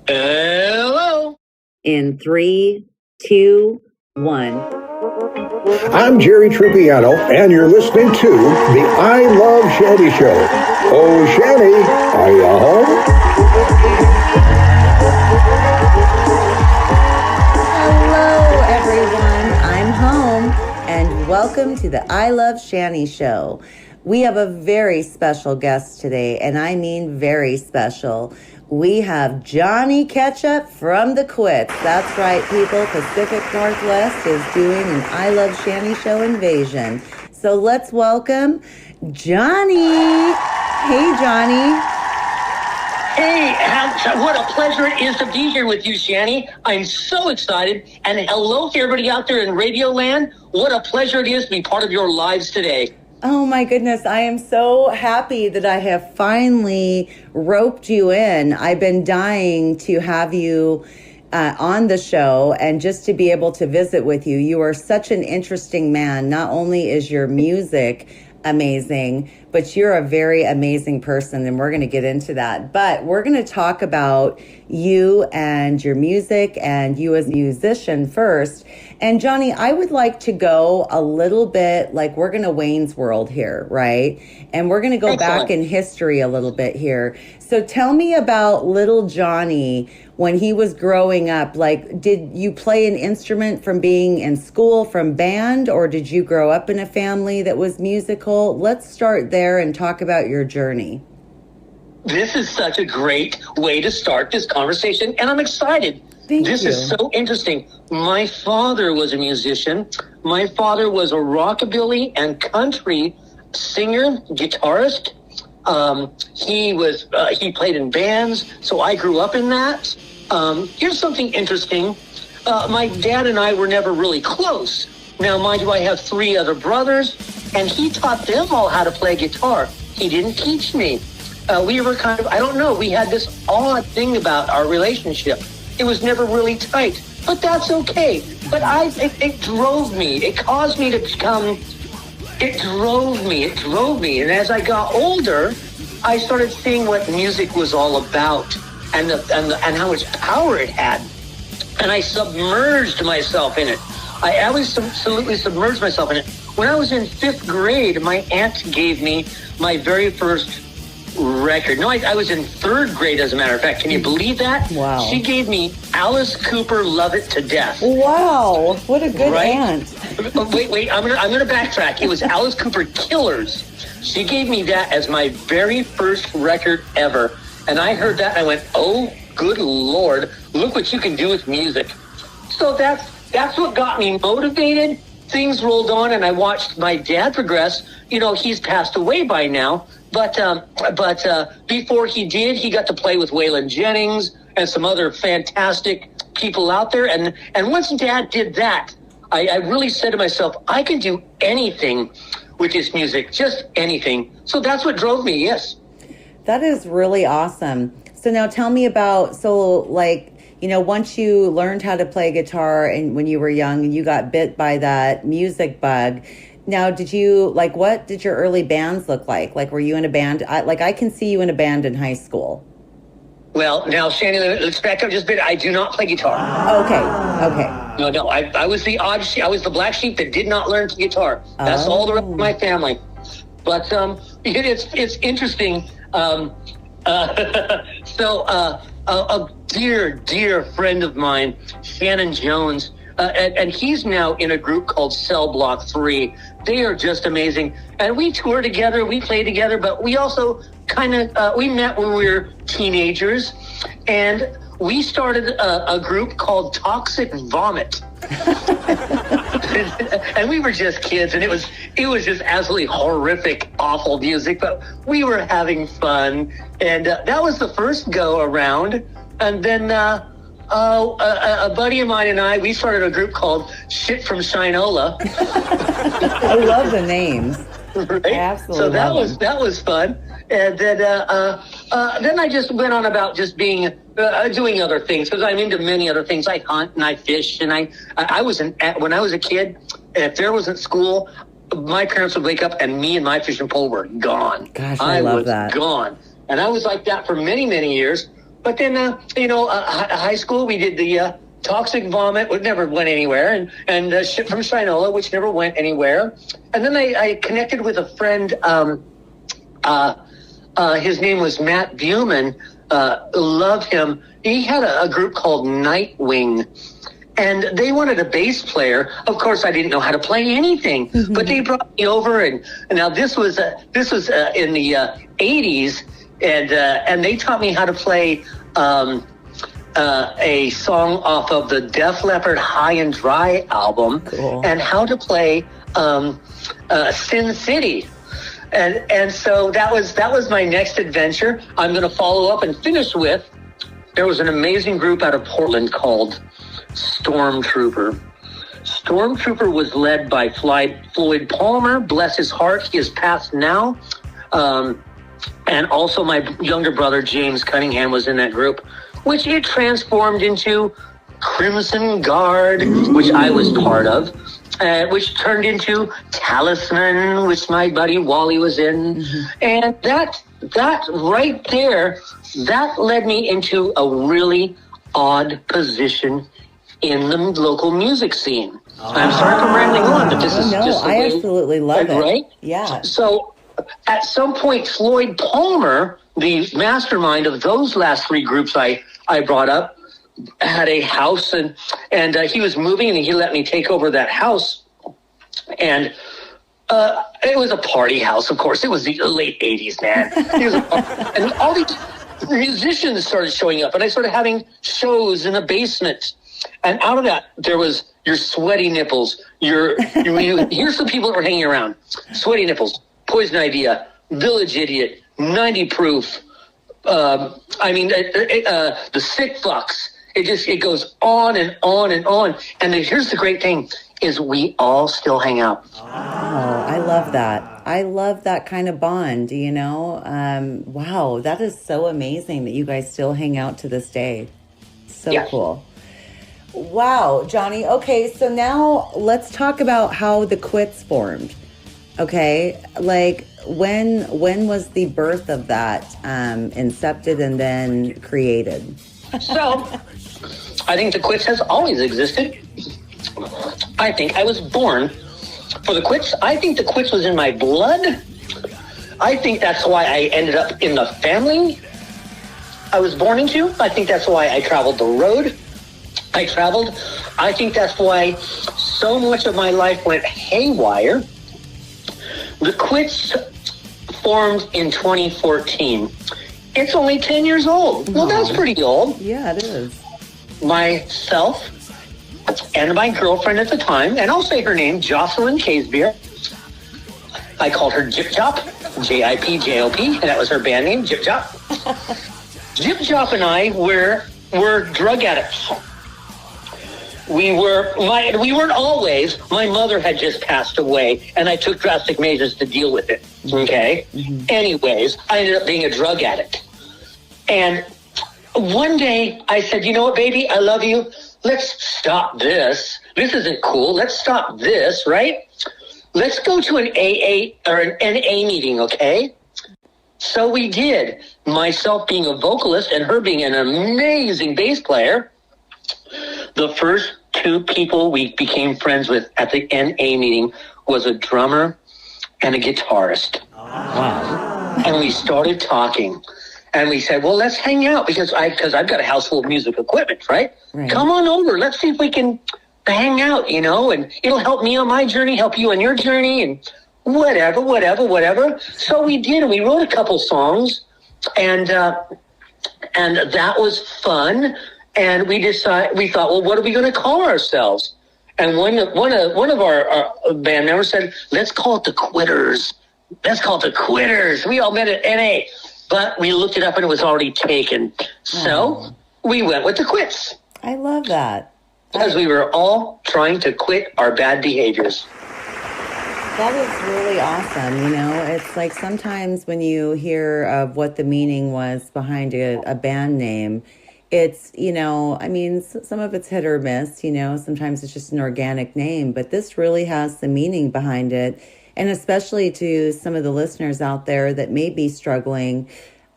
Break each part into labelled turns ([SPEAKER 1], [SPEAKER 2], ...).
[SPEAKER 1] Hello.
[SPEAKER 2] In 3, 2, 1.
[SPEAKER 3] I'm Jerry Trippiano, and you're listening to the I Love Shanny Show. Oh, Shanny, are you home?
[SPEAKER 2] Hello, everyone. I'm home, and welcome to the I Love Shanny Show. We have a very special guest today, and I mean very special. We have Johnny Ketchup from the Quits. That's right, people. Pacific Northwest is doing an I Love Shanny Show invasion. So let's welcome Johnny. Hey, Johnny.
[SPEAKER 1] Hey, what a pleasure it is to be here with you, Shanny. I'm so excited. And hello to everybody out there in Radio Land. What a pleasure it is to be part of your lives today.
[SPEAKER 2] Oh my goodness, I am so happy that I have finally roped you in. I've been dying to have you on the show and just to be able to visit with you. You are such an interesting man. Not only is your music amazing, but you're a very amazing person, and we're going to get into that. But we're going to talk about you and your music and you as a musician first. And Johnny, I would like to go a little bit like we're going to Wayne's World here, right? And we're going to go back in history a little bit here. So tell me about little Johnny when he was growing up. Like, did you play an instrument from being in school, from band, or did you grow up in a family that was musical? Let's start there and talk about your journey.
[SPEAKER 1] This is such a great way to start this conversation, and I'm excited. This is so interesting. My father was a musician. My father was a rockabilly and country singer, guitarist. He played in bands, so I grew up in that. Here's something interesting. My dad and I were never really close. Now, mind you, I have 3 other brothers, and he taught them all how to play guitar. He didn't teach me. We were kind of, I don't know, we had this odd thing about our relationship. It was never really tight, but that's okay. But it drove me. It caused me to become, it drove me. And as I got older, I started seeing what music was all about and how much power it had. And I submerged myself in it. I always absolutely submerged myself in it. When I was in 5th grade, my aunt gave me my very first record. No, I was in 3rd grade, as a matter of fact. Can you believe that?
[SPEAKER 2] Wow.
[SPEAKER 1] She gave me Alice Cooper, Love It to Death.
[SPEAKER 2] Wow, what a good aunt.
[SPEAKER 1] Wait, I'm gonna backtrack. It was Alice Cooper, Killers. She gave me that as my very first record ever. And I heard that and I went, oh, good Lord, look what you can do with music. So that's what got me motivated. Things rolled on, and I watched my dad progress. You know, he's passed away by now. But before he did, he got to play with Waylon Jennings and some other fantastic people out there. And once Dad did that, I really said to myself, I can do anything with this music, just anything. So that's what drove me, yes.
[SPEAKER 2] That is really awesome. So now tell me about, once you learned how to play guitar and when you were young and you got bit by that music bug, now, what did your early bands look like? Like, were you in a band? I can see you in a band in high school.
[SPEAKER 1] Well, now, Shanny, let's back up just a bit. I do not play guitar.
[SPEAKER 2] Okay.
[SPEAKER 1] No, I was the odd sheep. I was the black sheep that did not learn guitar. That's all the rest of my family. But it's interesting. A dear friend of mine, Shannon Jones, and he's now in a group called Cell Block 3. They are just amazing. And we tour together, we play together, but we also we met when we were teenagers, and we started a group called Toxic Vomit. And we were just kids, and it was just absolutely horrific, awful music, but we were having fun. And that was the first go around. And then a buddy of mine and I, we started a group called Shit from Shinola.
[SPEAKER 2] I love the names.
[SPEAKER 1] Right?
[SPEAKER 2] I absolutely
[SPEAKER 1] so that
[SPEAKER 2] love
[SPEAKER 1] that was fun. And then I just went on about just being doing other things, because I'm into many other things. I hunt and I fish, and when I was a kid, if there wasn't school, my parents would wake up and me and my fishing pole were gone.
[SPEAKER 2] Gosh, I love that.
[SPEAKER 1] Gone. And I was like that for many, many years. But then, high school, we did the Toxic Vomit, which never went anywhere, and Shit from Shinola, which never went anywhere. And then I connected with a friend. His name was Matt Buman. Love him. He had a group called Nightwing. And they wanted a bass player. Of course, I didn't know how to play anything, but they brought me over. And now this was in the 80s, and they taught me how to play a song off of the Def Leppard High and Dry album, cool. And how to play Sin City. And so that was my next adventure. I'm going to follow up and finish with. There was an amazing group out of Portland called Stormtrooper. Stormtrooper was led by Floyd Palmer, bless his heart, he is passed now. And also my younger brother, James Cunningham, was in that group, which it transformed into Crimson Guard, which I was part of, which turned into Talisman, which my buddy Wally was in. And that right there, that led me into a really odd position in the local music scene. I'm sorry for rambling on, but this is just the
[SPEAKER 2] I
[SPEAKER 1] way,
[SPEAKER 2] absolutely love it.
[SPEAKER 1] Right?
[SPEAKER 2] Yeah.
[SPEAKER 1] So at some point, Floyd Palmer, the mastermind of those last three groups I brought up, had a house, and he was moving, and he let me take over that house. And it was a party house, of course. It was the late 80s, man. And all these musicians started showing up, and I started having shows in the basement. And out of that, there was your Sweaty Nipples. Here's the people that were hanging around. Sweaty Nipples, Poison Idea, Village Idiot, 90 Proof, the Sick Fucks. It goes on and on and on. And here's the great thing, is we all still hang out.
[SPEAKER 2] Oh, I love that. I love that kind of bond, wow, that is so amazing that you guys still hang out to this day. So cool. Wow, Johnny. Okay, so now let's talk about how the Quits formed. Okay, like when was the birth of that incepted and then created?
[SPEAKER 1] So, I think the Quits has always existed. I think I was born for the Quits. I think the Quits was in my blood. I think that's why I ended up in the family I was born into. I think that's why I traveled the road I traveled. I think that's why so much of my life went haywire. The Quits formed in 2014. It's only 10 years old. Well, that's pretty old.
[SPEAKER 2] Yeah, it is.
[SPEAKER 1] Myself and my girlfriend at the time, and I'll say her name, Jocelyn Casbeer. I called her Jip Jop, Jipjop, and that was her band name, Jip Jop. Jip Jop and I were drug addicts. We weren't always. My mother had just passed away, and I took drastic measures to deal with it. Okay? Mm-hmm. Anyways, I ended up being a drug addict. And one day I said, you know what, baby? I love you. Let's stop this. This isn't cool. Let's stop this, right? Let's go to an AA or an NA meeting, okay? So we did. Myself being a vocalist and her being an amazing bass player. The first two people we became friends with at the NA meeting was a drummer and a guitarist. Wow. And we started talking. And we said, well, let's hang out because I've got a house full of music equipment, right? Come on over. Let's see if we can hang out, and it'll help me on my journey, help you on your journey, and whatever. So we did, and we wrote a couple songs, and that was fun. And we thought, well, what are we going to call ourselves? And one of our band members said, let's call it the Quitters. Let's call it the Quitters. We all met at NA, but we looked it up and it was already taken. So we went with the Quits.
[SPEAKER 2] I love that.
[SPEAKER 1] Because we were all trying to quit our bad behaviors.
[SPEAKER 2] That is really awesome. It's like sometimes when you hear of what the meaning was behind a band name, it's, some of it's hit or miss, sometimes it's just an organic name, but this really has the meaning behind it. And especially to some of the listeners out there that may be struggling,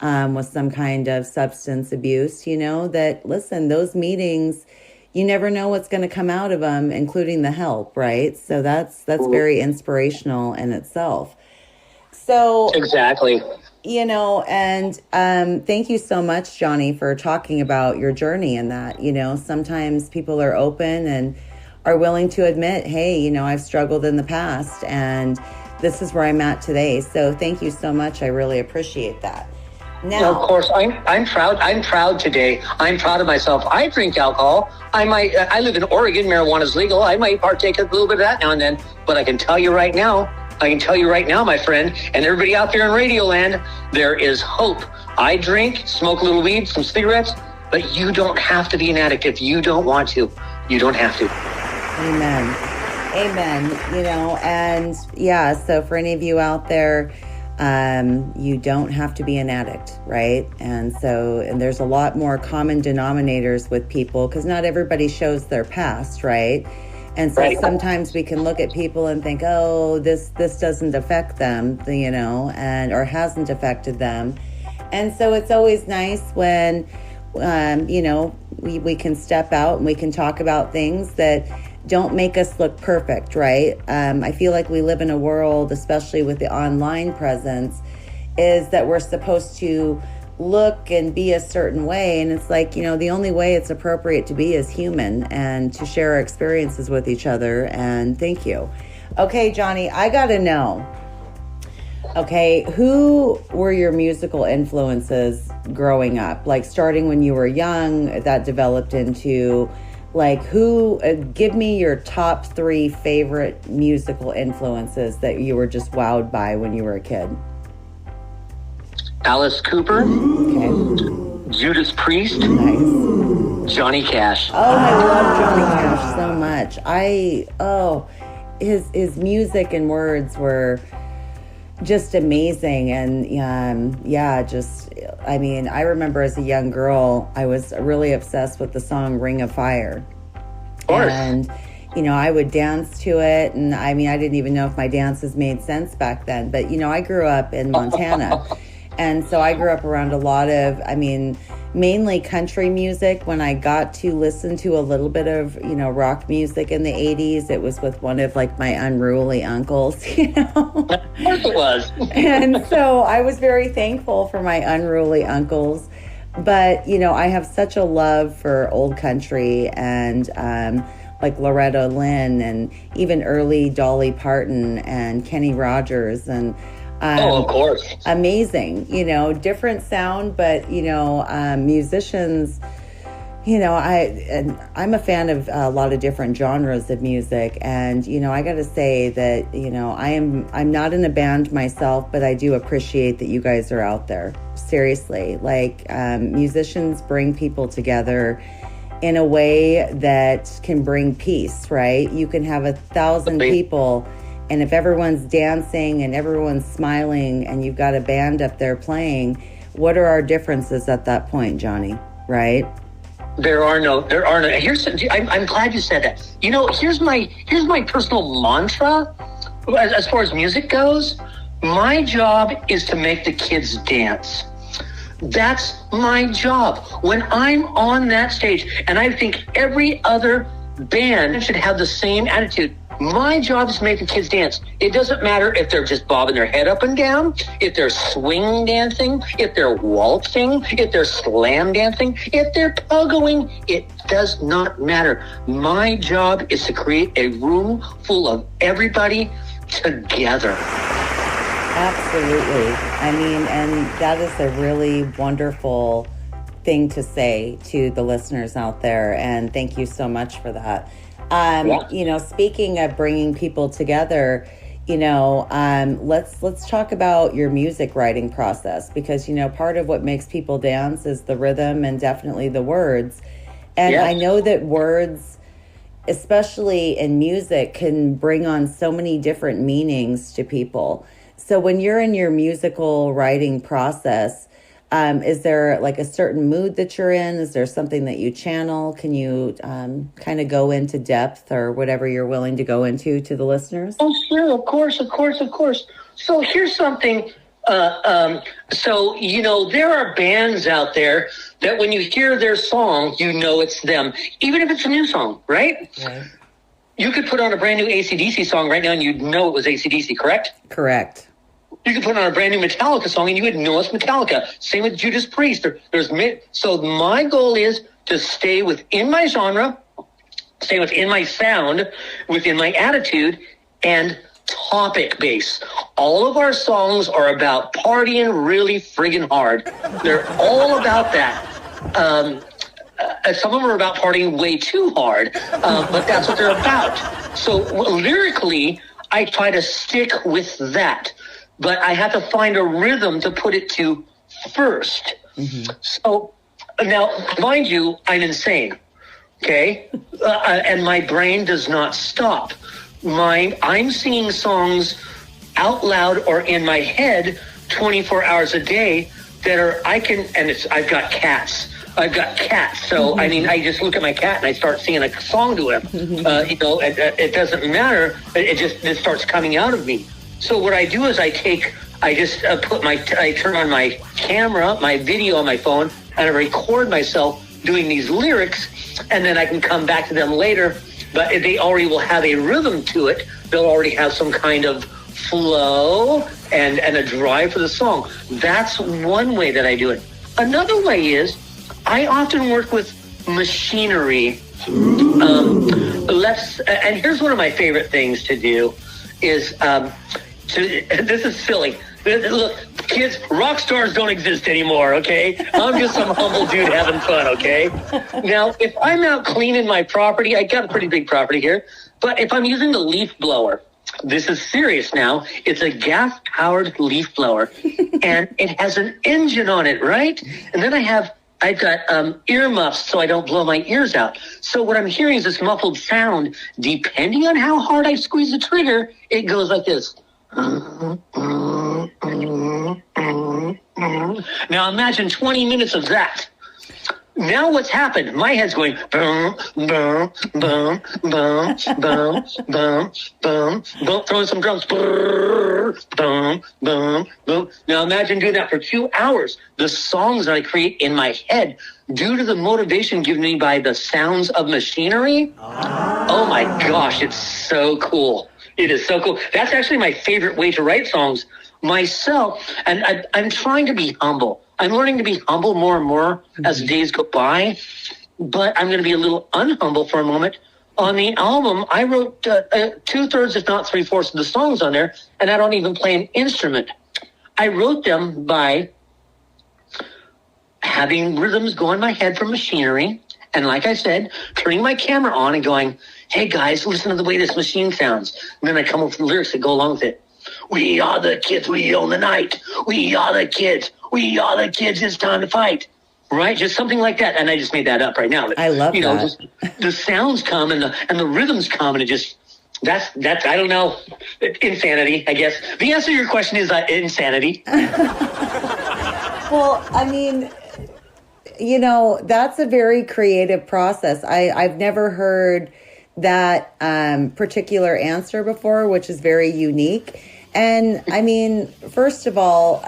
[SPEAKER 2] with some kind of substance abuse, that, listen, those meetings, you never know what's going to come out of them, including the help, right? So that's very inspirational in itself. So
[SPEAKER 1] exactly.
[SPEAKER 2] And thank you so much, Johnny, for talking about your journey in that. Sometimes people are open and are willing to admit, hey, I've struggled in the past and this is where I'm at today. So thank you so much. I really appreciate that. Now,
[SPEAKER 1] of course, I'm proud. I'm proud today. I'm proud of myself. I drink alcohol. I live in Oregon. Marijuana is legal. I might partake a little bit of that now and then. But I can tell you right now, my friend, and everybody out there in Radio Land, there is hope. I drink, smoke a little weed, some cigarettes, but you don't have to be an addict if you don't want to. You don't have to.
[SPEAKER 2] Amen. And yeah, so for any of you out there, you don't have to be an addict, right? And there's a lot more common denominators with people because not everybody shows their past, right? And so sometimes we can look at people and think, oh, this doesn't affect them, or hasn't affected them. And so it's always nice when, we can step out and we can talk about things that don't make us look perfect, right? I feel like we live in a world, especially with the online presence, is that we're supposed to look and be a certain way. And it's like, the only way it's appropriate to be is human and to share our experiences with each other. And thank you. Okay, Johnny, I got to know. Okay, who were your musical influences growing up? Like starting when you were young, that developed into give me your top 3 favorite musical influences that you were just wowed by when you were a kid.
[SPEAKER 1] Alice Cooper.
[SPEAKER 2] Okay.
[SPEAKER 1] Judas Priest.
[SPEAKER 2] Nice.
[SPEAKER 1] Johnny Cash.
[SPEAKER 2] Oh, I love Johnny Cash so much. His music and words were just amazing. And I remember as a young girl, I was really obsessed with the song Ring of Fire.
[SPEAKER 1] Of course.
[SPEAKER 2] And, I would dance to it. And I didn't even know if my dances made sense back then. But, I grew up in Montana. And so I grew up around a lot of, mainly country music. When I got to listen to a little bit of, rock music in the 80s, it was with one of my unruly uncles,
[SPEAKER 1] Of course it was.
[SPEAKER 2] And so I was very thankful for my unruly uncles. But, I have such a love for old country and Loretta Lynn and even early Dolly Parton and Kenny Rogers and
[SPEAKER 1] of course.
[SPEAKER 2] Amazing, different sound, but, musicians, I'm a fan of a lot of different genres of music. And, I got to say that, I'm not in a band myself, but I do appreciate that you guys are out there. Seriously, musicians bring people together in a way that can bring peace, right? You can have 1,000 people, and if everyone's dancing and everyone's smiling and you've got a band up there playing, what are our differences at that point, Johnny? Right?
[SPEAKER 1] There are no. I'm glad you said that. Here's my personal mantra as far as music goes. My job is to make the kids dance. That's my job. When I'm on that stage, and I think every other band should have the same attitude. My job is to make the kids dance. It doesn't matter if they're just bobbing their head up and down, if they're swing dancing, if they're waltzing, if they're slam dancing, if they're pogoing. It does not matter. My job is to create a room full of everybody together.
[SPEAKER 2] Absolutely. And that is a really wonderful thing to say to the listeners out there. And thank you so much for that. Speaking of bringing people together, let's talk about your music writing process, because, part of what makes people dance is the rhythm and definitely the words. And yes. I know that words, especially in music, can bring on so many different meanings to people. So when you're in your musical writing process, is there a certain mood that you're in? Is there something that you channel? Can you kind of go into depth or whatever you're willing to go into to the listeners?
[SPEAKER 1] Oh, sure. Of course. So here's something So, there are bands out there that when you hear their song, it's them, even if it's a new song, right?
[SPEAKER 2] Right.
[SPEAKER 1] You could put on a brand new AC/DC song right now and you'd know it was AC/DC, correct?
[SPEAKER 2] Correct.
[SPEAKER 1] You could put on a brand new Metallica song and you would know it's Metallica. Same with Judas Priest. So my goal is to stay within my genre, stay within my sound, within my attitude, and topic base. All of our songs are about partying really friggin' hard. They're all about that. Some of them are about partying way too hard, but that's what they're about. So lyrically, I try to stick with that, but I have to find a rhythm to put it to first. Mm-hmm. So now, mind you, I'm insane, okay? And my brain does not stop. I'm singing songs out loud or in my head 24 hours a day that are, I've got cats. So, I mean, I just look at my cat and I start singing a song to him. It doesn't matter. It starts coming out of me. So what I do is I turn on my camera, my video on my phone, and I record myself doing these lyrics, and then I can come back to them later. But they already will have a rhythm to it. They'll already have some kind of flow and a drive for the song. That's one way that I do it. Another way is I often work with machinery. And here's one of my favorite things to do is this is silly. Look, kids, rock stars don't exist anymore, okay? I'm just some humble dude having fun, okay? Now, if I'm out cleaning my property, I got a pretty big property here, but if I'm using the leaf blower, this is serious now, it's a gas-powered leaf blower, and it has an engine on it, right? And then I've got earmuffs so I don't blow my ears out. So what I'm hearing is this muffled sound. Depending on how hard I squeeze the trigger, it goes like this. Now imagine 20 minutes of that. Now what's happened? My head's going boom, boom, boom, boom, boom, boom, boom, boom, throwing some drums, boom, boom, boom. Now imagine doing that for 2 hours. The songs that I create in my head, due to the motivation given me by the sounds of machinery. Oh my gosh, it's so cool. It is so cool. That's actually my favorite way to write songs myself. And I'm trying to be humble. I'm learning to be humble more and more as days go by. But I'm going to be a little unhumble for a moment. On the album, I wrote 2/3, if not 3/4 of the songs on there. And I don't even play an instrument. I wrote them by having rhythms go in my head from machinery. And like I said, turning my camera on and going, hey guys, listen to the way this machine sounds. And then I come up with the lyrics that go along with it. We are the kids, we own the night. We are the kids, it's time to fight. Right? Just something like that. And I just made that up right now. But,
[SPEAKER 2] I love that.
[SPEAKER 1] Just, the sounds come and the rhythms come and it just, that's I don't know, insanity, I guess. The answer to your question is insanity.
[SPEAKER 2] Well, I mean, that's a very creative process. I've never heard that particular answer before, which is very unique. And I mean, first of all,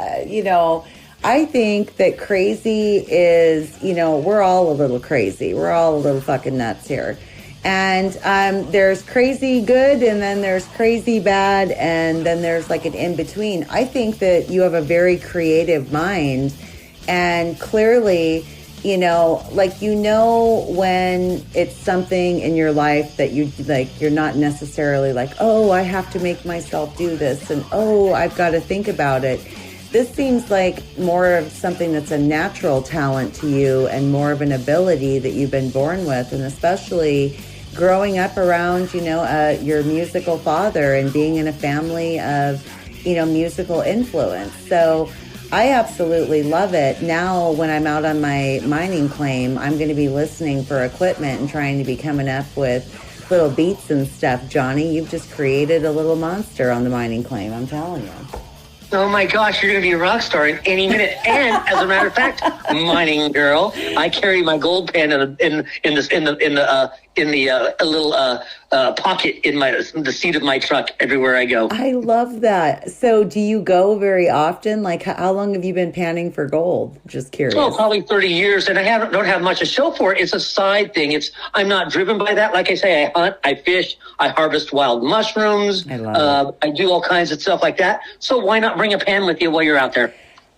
[SPEAKER 2] I think that crazy is, we're all a little crazy. We're all a little fucking nuts here. And there's crazy good, and then there's crazy bad, and then there's like an in-between. I think that you have a very creative mind, and clearly, when it's something in your life that you're not necessarily like, oh, I have to make myself do this, and oh, I've got to think about it. This seems like more of something that's a natural talent to you and more of an ability that you've been born with, and especially growing up around, your musical father and being in a family of, musical influence. So I absolutely love it. Now, when I'm out on my mining claim, I'm going to be listening for equipment and trying to be coming up with little beats and stuff. Johnny, you've just created a little monster on the mining claim, I'm telling you.
[SPEAKER 1] Oh my gosh, you're going to be a rock star in any minute. And as a matter of fact, mining girl, I carry my gold pen in in the a little pocket in the seat of my truck everywhere I go.
[SPEAKER 2] I love that. So do you go very often? Like, how long have you been panning for gold? Just curious.
[SPEAKER 1] Oh, probably 30 years, and I don't have much to show for it. It's a side thing. I'm not driven by that. Like I say, I hunt, I fish, I harvest wild mushrooms.
[SPEAKER 2] I love it.
[SPEAKER 1] I do all kinds of stuff like that. So why not bring a pan with you while you're out there?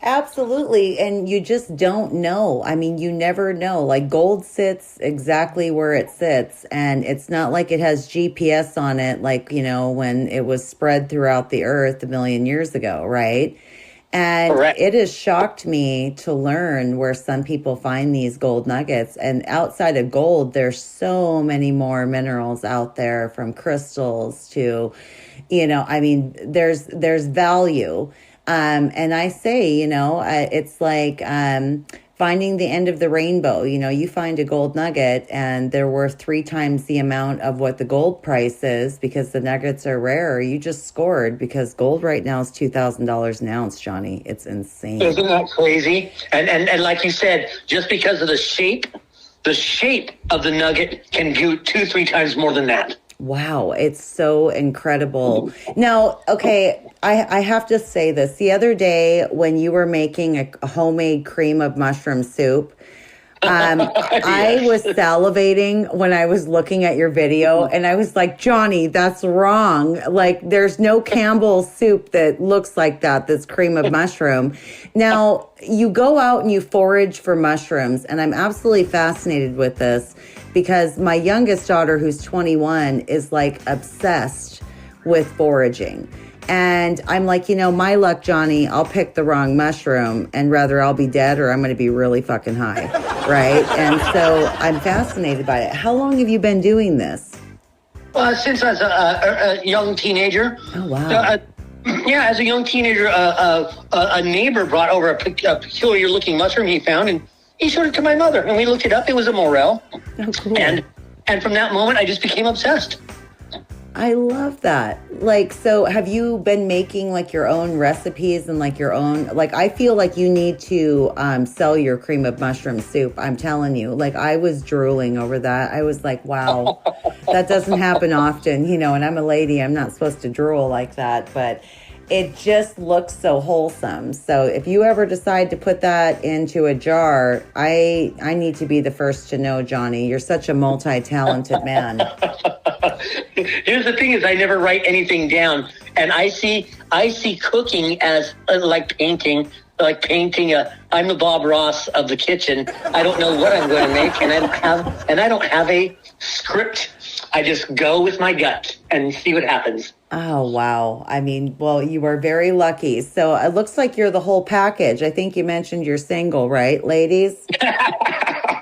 [SPEAKER 2] Absolutely. And you just don't know. I mean, you never know. Like, gold sits exactly where it sits. And it's not like it has GPS on it, like, when it was spread throughout the earth a million years ago, right? And
[SPEAKER 1] Correct.
[SPEAKER 2] It has shocked me to learn where some people find these gold nuggets. And outside of gold, there's so many more minerals out there, from crystals to, there's value. And I say, it's like finding the end of the rainbow. You find a gold nugget and they're worth 3 times the amount of what the gold price is because the nuggets are rare. You just scored, because gold right now is $2,000 an ounce, Johnny. It's insane.
[SPEAKER 1] Isn't that crazy? And like you said, just because of the shape of the nugget can do 2-3 times more than that.
[SPEAKER 2] Wow, it's so incredible. Now, okay, I have to say this. The other day when you were making a homemade cream of mushroom soup, I was salivating when I was looking at your video, and I was like, Johnny, that's wrong. Like, there's no Campbell's soup that looks like that's cream of mushroom. Now, you go out and you forage for mushrooms, and I'm absolutely fascinated with this, because my youngest daughter, who's 21, is like obsessed with foraging. And I'm like, my luck, Johnny, I'll pick the wrong mushroom, and rather I'll be dead or I'm going to be really fucking high, right? And so I'm fascinated by it. How long have you been doing this?
[SPEAKER 1] Since I was a young teenager.
[SPEAKER 2] Oh, wow.
[SPEAKER 1] As a young teenager, a neighbor brought over a peculiar-looking mushroom he found, and he showed it to my mother, and we looked it up. It was a morel.
[SPEAKER 2] Oh, cool.
[SPEAKER 1] And from that moment, I just became obsessed.
[SPEAKER 2] I love that. Like, so have you been making like your own recipes and like your own, like, I feel like you need to sell your cream of mushroom soup. I'm telling you, like, I was drooling over that. I was like, wow, that doesn't happen often, and I'm a lady, I'm not supposed to drool like that, but it just looks so wholesome. So if you ever decide to put that into a jar, I need to be the first to know, Johnny. You're such a multi-talented man.
[SPEAKER 1] Here's the thing: is I never write anything down, and I see cooking as like painting. I'm the Bob Ross of the kitchen. I don't know what I'm going to make, and I don't have a script. I just go with my gut and see what happens.
[SPEAKER 2] Oh, wow. I mean, well, you are very lucky. So it looks like you're the whole package. I think you mentioned you're single, right, ladies?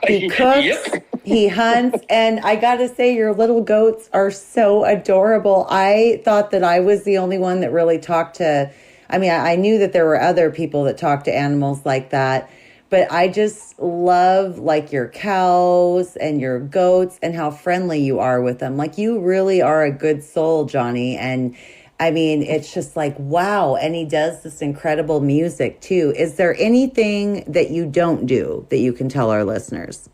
[SPEAKER 2] He cooks,
[SPEAKER 1] Yep.
[SPEAKER 2] He hunts, and I got to say, your little goats are so adorable. I thought that I was the only one that really talked to, I knew that there were other people that talk to animals like that, but I just love like your cows and your goats and how friendly you are with them. Like, you really are a good soul, Johnny. And it's just like, wow. And he does this incredible music too. Is there anything that you don't do that you can tell our listeners?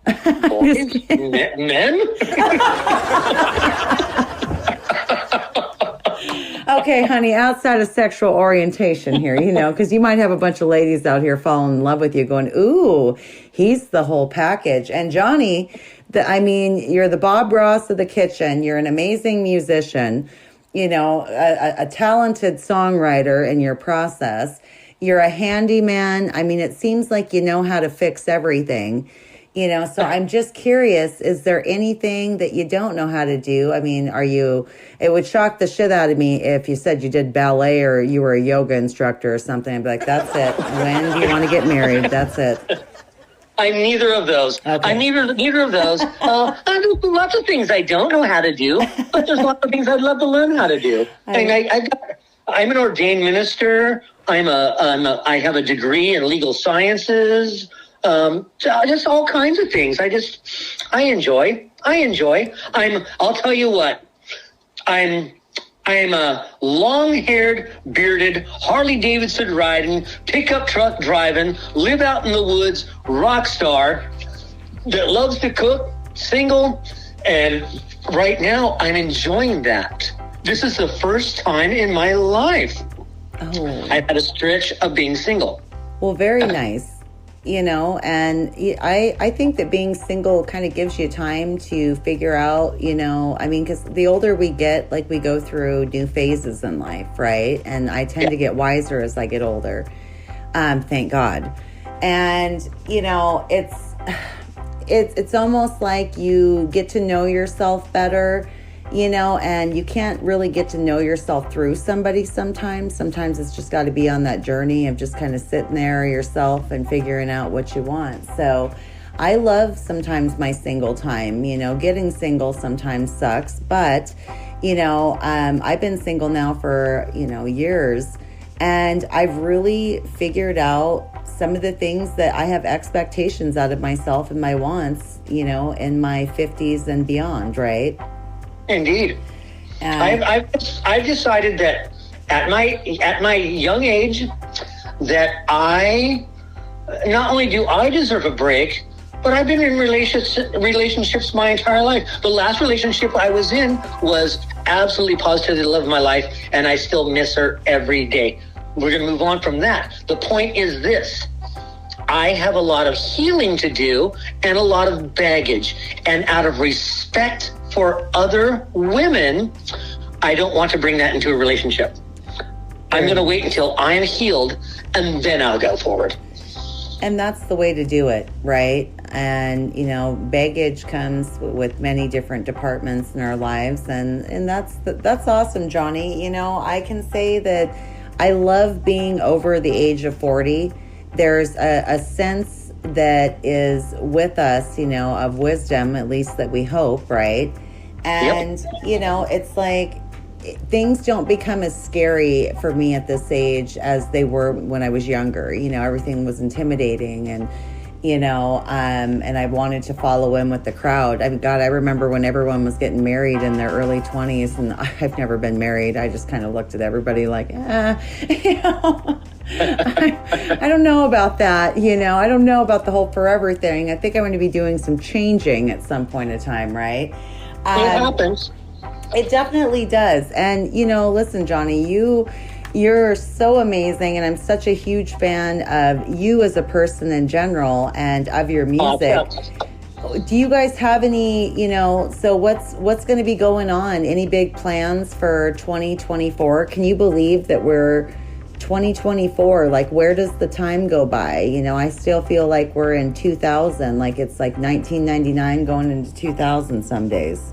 [SPEAKER 1] Boys, men?
[SPEAKER 2] Okay, honey, outside of sexual orientation here, because you might have a bunch of ladies out here falling in love with you going, ooh, he's the whole package. And Johnny, you're the Bob Ross of the kitchen. You're an amazing musician, a talented songwriter in your process. You're a handyman. It seems like you know how to fix everything. So I'm just curious, is there anything that you don't know how to do? It would shock the shit out of me if you said you did ballet or you were a yoga instructor or something. I'd be like, that's it. When do you want to get married? That's it.
[SPEAKER 1] I'm neither of those.
[SPEAKER 2] Okay.
[SPEAKER 1] I'm neither of those. There's lots of things I don't know how to do, but there's lots of things I'd love to learn how to do. I'm an ordained minister. I have a degree in legal sciences. Just all kinds of things. I enjoy. I'll tell you what. I'm a long-haired, bearded, Harley-Davidson riding, pickup truck driving, live out in the woods rock star that loves to cook, single, And right now, I'm enjoying that. This is the first time in my life I've had a stretch of being single.
[SPEAKER 2] Well, very nice. And I think that being single kind of gives you time to figure out, because the older we get, like we go through new phases in life, right? And I tend to get wiser as I get older. Thank God. And, it's almost like you get to know yourself better, and you can't really get to know yourself through somebody sometimes. Sometimes it's just got to be on that journey of just kind of sitting there yourself and figuring out what you want. So I love sometimes my single time. Getting single sometimes sucks, but, I've been single now for, years, and I've really figured out some of the things that I have expectations out of myself and my wants, in my 50s and beyond, right?
[SPEAKER 1] Indeed. I've decided that at my young age that I not only do I deserve a break, but I've been in relationships my entire life. The last relationship I was in was absolutely positively the love of my life, and I still miss her every day. We're going to move on from that. The point is this. I have a lot of healing to do and a lot of baggage. And out of respect for other women, I don't want to bring that into a relationship. I'm going to wait until I am healed, and then I'll go forward.
[SPEAKER 2] And that's the way to do it, right? And, baggage comes with many different departments in our lives. And that's awesome, Johnny. I can say that I love being over the age of 40. There's a sense that is with us, of wisdom, at least that we hope, right? And, it's like things don't become as scary for me at this age as they were when I was younger. Everything was intimidating and I wanted to follow in with the crowd. I remember when everyone was getting married in their early 20s, and I've never been married. I just kind of looked at everybody like, I don't know about that. I don't know about the whole forever thing. I think I'm going to be doing some changing at some point in time, right?
[SPEAKER 1] It happens.
[SPEAKER 2] It definitely does. And, listen, Johnny, you're so amazing, and I'm such a huge fan of you as a person in general and of your music. Do you guys have any, so what's going to be going on? Any big plans for 2024? Can you believe that we're 2024? Like, where does the time go by? I still feel like we're in 2000, like it's like 1999 going into 2000 some days.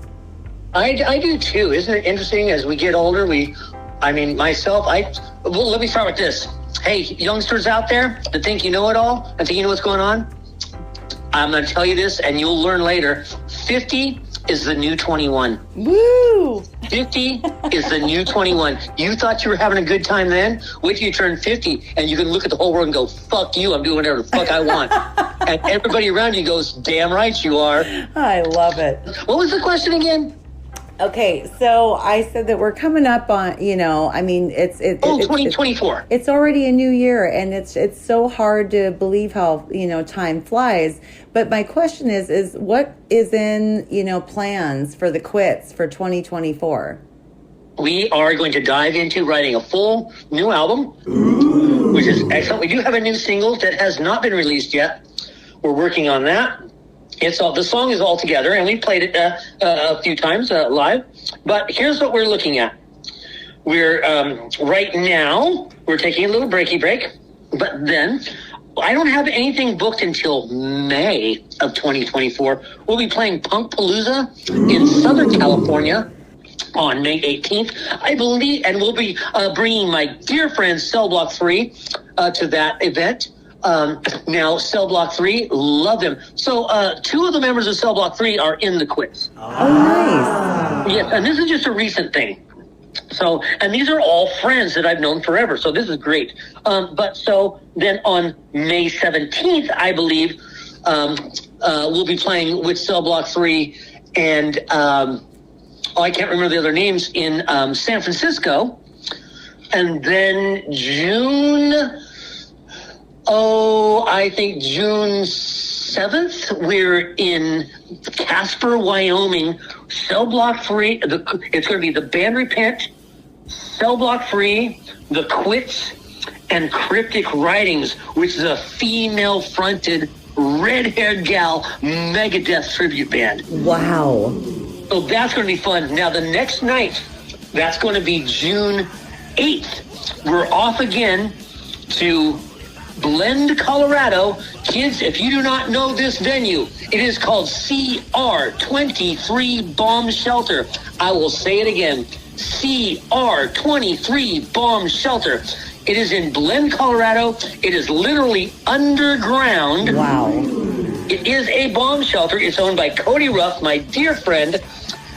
[SPEAKER 1] I do too. Isn't it interesting as we get older, let me start with this. Hey, youngsters out there that think you know it all and think you know what's going on, I'm going to tell you this and you'll learn later. 50 is the new 21.
[SPEAKER 2] Woo!
[SPEAKER 1] 50 is the new 21. You thought you were having a good time then? Wait till you turn 50 and you can look at the whole world and go, fuck you, I'm doing whatever the fuck I want. And everybody around you goes, damn right you are.
[SPEAKER 2] I love it.
[SPEAKER 1] What was the question again?
[SPEAKER 2] Okay, so I said that we're coming up on, it's
[SPEAKER 1] 2024.
[SPEAKER 2] It's already a new year, and it's so hard to believe how, time flies. But my question is what is in, plans for the quits for 2024?
[SPEAKER 1] We are going to dive into writing a full new album, which is excellent. We do have a new single that has not been released yet. We're working on that. The song is all together, and we played it a few times live. But here's what we're looking at. We're right now we're taking a little break, but then I don't have anything booked until May of 2024. We'll be playing Punk Palooza in Southern California on May 18th, I believe, and we'll be bringing my dear friend Cell Block 3 to that event. Now, Cell Block 3, love them. So, two of the members of Cell Block 3 are in the quiz.
[SPEAKER 2] Oh, nice.
[SPEAKER 1] Yes, and this is just a recent thing. So, and these are all friends that I've known forever, so this is great. But so then on May 17th, I believe, we'll be playing with Cell Block 3 and, I can't remember the other names, in San Francisco. And then June Oh, I think June 7th, we're in Casper, Wyoming, cell block free. It's going to be the Band Repent, Cell Block Free, The Quits, and Cryptic Writings, which is a female-fronted, red-haired gal Megadeth tribute band.
[SPEAKER 2] Wow.
[SPEAKER 1] So that's going to be fun. Now, the next night, that's going to be June 8th. We're off again to Blend, Colorado. Kids, if you do not know this venue, it is called CR23 Bomb Shelter. I will say it again. CR23 Bomb Shelter. It is in Blend, Colorado. It is literally underground.
[SPEAKER 2] Wow.
[SPEAKER 1] It is a bomb shelter. It's owned by Cody Ruff, my dear friend.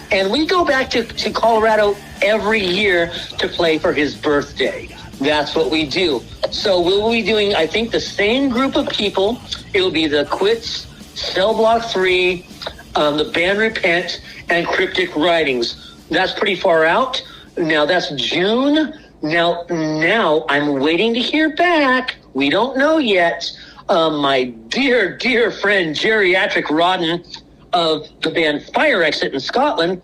[SPEAKER 1] And we go back to Colorado every year to play for his birthday. That's what we do. So we'll be doing, I think, the same group of people. It'll be the Quits, Cell Block 3, the Band Repent, and Cryptic Writings. That's pretty far out. Now, that's June. Now I'm waiting to hear back. We don't know yet. My dear, dear friend, Geriatric Rodden of the band Fire Exit in Scotland,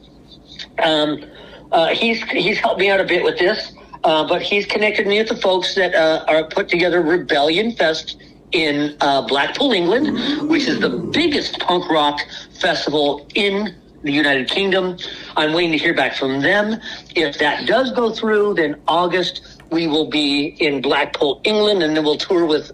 [SPEAKER 1] he's helped me out a bit with this, but he's connected me with the folks that are put together Rebellion Fest in Blackpool, England, which is the biggest punk rock festival in the United Kingdom. I'm waiting to hear back from them. If that does go through, then August we will be in Blackpool, England, and then we'll tour with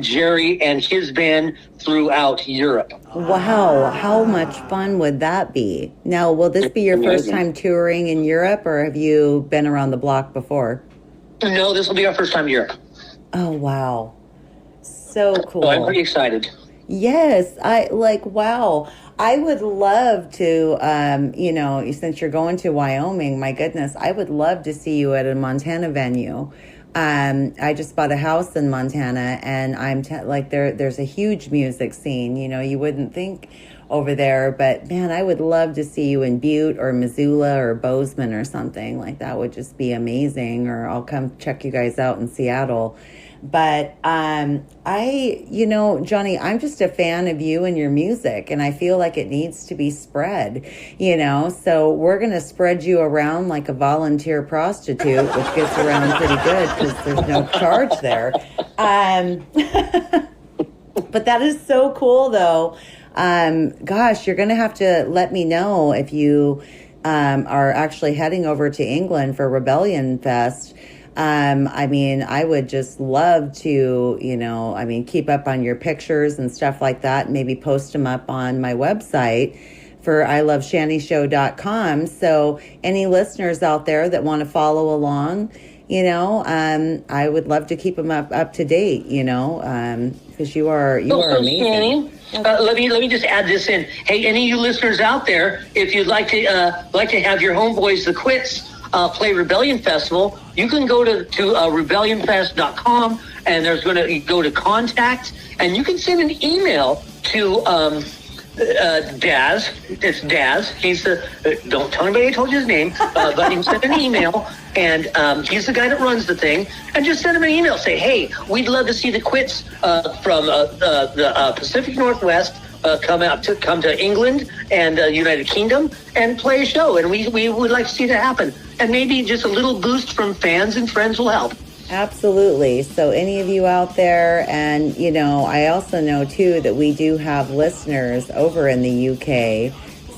[SPEAKER 1] Jerry and his band throughout Europe.
[SPEAKER 2] Wow, how much fun would that be? Now, will this be your first time touring in Europe, or have you been around the block before?
[SPEAKER 1] No, this will be our first time in Europe.
[SPEAKER 2] Oh, wow. So cool.
[SPEAKER 1] So I'm pretty excited.
[SPEAKER 2] Yes, wow. I would love to, since you're going to Wyoming, my goodness, I would love to see you at a Montana venue. I just bought a house in Montana, and there's a huge music scene. You know, you wouldn't think over there, but man, I would love to see you in Butte or Missoula or Bozeman or something. Like, that would just be amazing. Or I'll come check you guys out in Seattle. But Johnny, I'm just a fan of you and your music, and I feel like it needs to be spread, so we're going to spread you around like a volunteer prostitute, which gets around pretty good because there's no charge there. But that is so cool, though. Gosh, you're going to have to let me know if you are actually heading over to England for Rebellion Fest. I would just love to, keep up on your pictures and stuff like that, and maybe post them up on my website for iloveshannyshow.com. So any listeners out there that want to follow along, I would love to keep them up to date, because you are amazing.
[SPEAKER 1] Let me just add this in. Hey, any of you listeners out there, if you'd like to have your homeboys, the Quits, play Rebellion Festival, you can go to rebellionfest.com, and there's going to go to contact, and you can send an email to Daz. It's Daz. He's don't tell anybody I told you his name, but you can send an email, and he's the guy that runs the thing, and just send him an email. Say, hey, we'd love to see the Quits from the Pacific Northwest come to England and United Kingdom and play a show, and we would like to see that happen. And maybe just a little boost from fans and friends will help.
[SPEAKER 2] Absolutely. So any of you out there, and I also know too that we do have listeners over in the UK.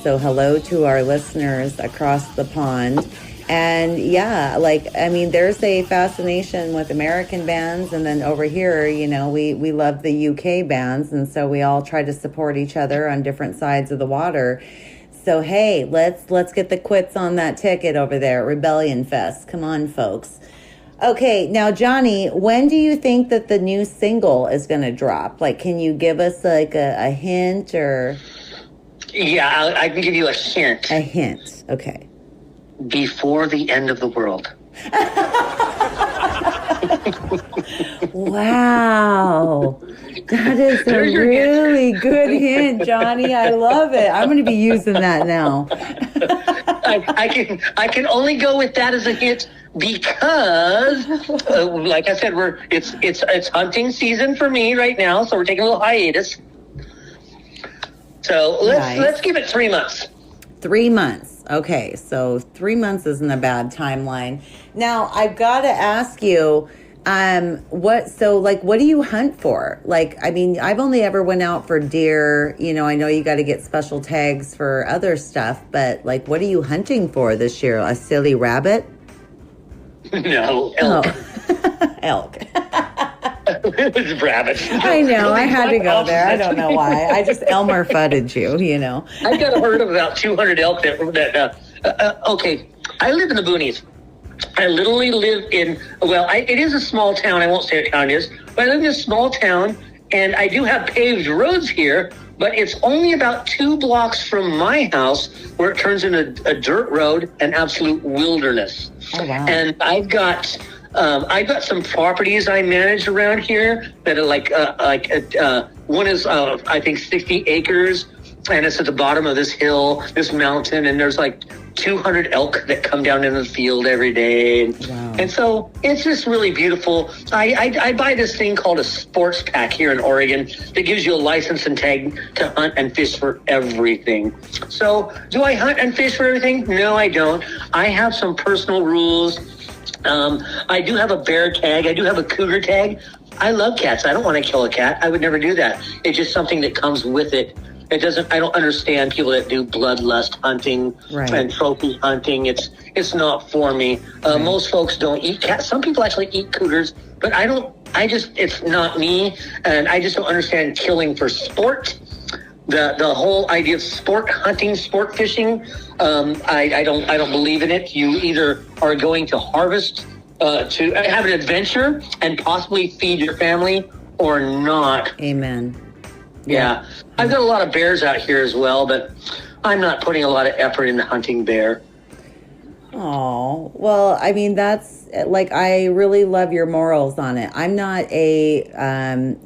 [SPEAKER 2] So hello to our listeners across the pond. And there's a fascination with American bands, and then over here, we love the UK bands, and so we all try to support each other on different sides of the water. So hey, let's get the Quits on that ticket over there at Rebellion Fest. Come on, folks. Okay, now Johnny, when do you think that the new single is going to drop? Like, can you give us like a hint or?
[SPEAKER 1] Yeah, I can give you a hint.
[SPEAKER 2] A hint, okay.
[SPEAKER 1] Before the end of the world.
[SPEAKER 2] Wow. That is a really good hint, Johnny. I love it. I'm going to be using that now.
[SPEAKER 1] I can only go with that as a hint because, like I said, it's hunting season for me right now, so we're taking a little hiatus. So let's give it 3 months.
[SPEAKER 2] 3 months. Okay, so 3 months isn't a bad timeline. Now I've got to ask you, what do you hunt for? Like, I mean, I've only ever went out for deer. You know, I know you got to get special tags for other stuff, but like, what are you hunting for this year? A silly rabbit?
[SPEAKER 1] No, elk.
[SPEAKER 2] Oh. Elk.
[SPEAKER 1] It's rabbit.
[SPEAKER 2] I know. I had to go there. I don't know why. I just Elmer fudded you, you know.
[SPEAKER 1] I've got a herd of about 200 elk okay, I live in the boonies. I literally live in, it is a small town. I won't say what town it is, but I live in a small town, and I do have paved roads here, but it's only about 2 blocks from my house where it turns into a dirt road, an absolute wilderness.
[SPEAKER 2] Oh, wow.
[SPEAKER 1] And I've got some properties I manage around here that are one is, I think, 60 acres, and it's at the bottom of this hill, this mountain, and there's like 200 elk that come down in the field every day.
[SPEAKER 2] Wow.
[SPEAKER 1] And so it's just really beautiful. I buy this thing called a sports pack here in Oregon that gives you a license and tag to hunt and fish for everything. So do I hunt and fish for everything? No, I don't. I have some personal rules. I do have a bear tag. I do have a cougar tag. I love cats. I don't want to kill a cat. I would never do that. It's just something that comes with it. I don't understand people that do bloodlust hunting and trophy hunting. It's not for me. Most folks don't eat cats. Some people actually eat cougars, but it's not me. And I just don't understand killing for sport. The whole idea of sport hunting, sport fishing, I don't believe in it. You either are going to harvest, to have an adventure and possibly feed your family, or not.
[SPEAKER 2] Amen.
[SPEAKER 1] Yeah. I've got a lot of bears out here as well, but I'm not putting a lot of effort into hunting bear.
[SPEAKER 2] Oh, well, I mean, that's like, I really love your morals on it. I'm not listen,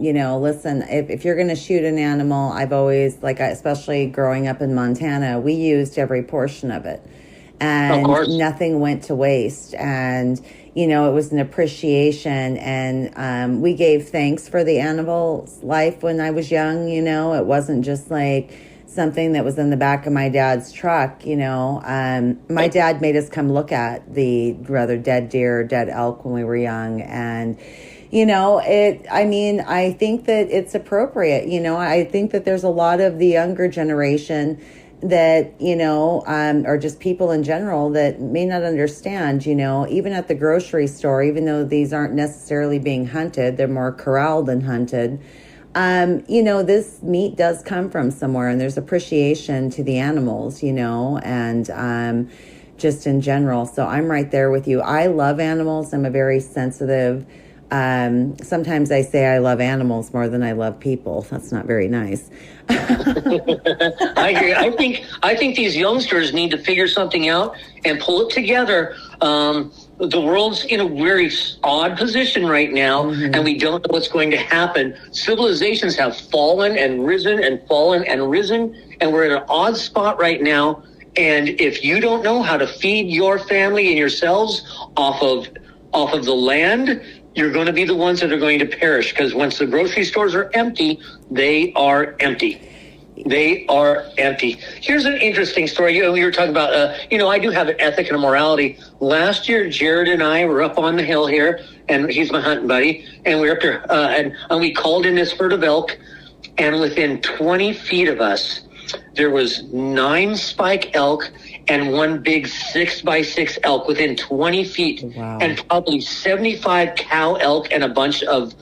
[SPEAKER 2] if you're going to shoot an animal, I've always, especially growing up in Montana, we used every portion of it. And nothing went to waste. And, it was an appreciation. And we gave thanks for the animal's life when I was young. It wasn't just like something that was in the back of my dad's truck. My dad made us come look at the rather dead deer, dead elk when we were young. And, I think that it's appropriate. I think that there's a lot of the younger generation that, or just people in general that may not understand, even at the grocery store, even though these aren't necessarily being hunted, they're more corralled than hunted. This meat does come from somewhere, and there's appreciation to the animals, and just in general. So I'm right there with you. I love animals. I'm a very sensitive. Sometimes I say I love animals more than I love people. That's not very nice.
[SPEAKER 1] I agree. I think these youngsters need to figure something out and pull it together. The world's in a very odd position right now, and we don't know what's going to happen. Civilizations have fallen and risen and fallen and risen, and we're in an odd spot right now. And if you don't know how to feed your family and yourselves off of the land, you're going to be the ones that are going to perish, because once the grocery stores are empty, they are empty. They are empty. Here's an interesting story. We were talking about, I do have an ethic and a morality. Last year, Jared and I were up on the hill here, and he's my hunting buddy, and we were up there, and we called in this herd of elk, and within 20 feet of us, there was 9 spike elk and 1 big 6x6 elk within 20 feet.
[SPEAKER 2] Wow. And
[SPEAKER 1] probably 75 cow elk and a bunch of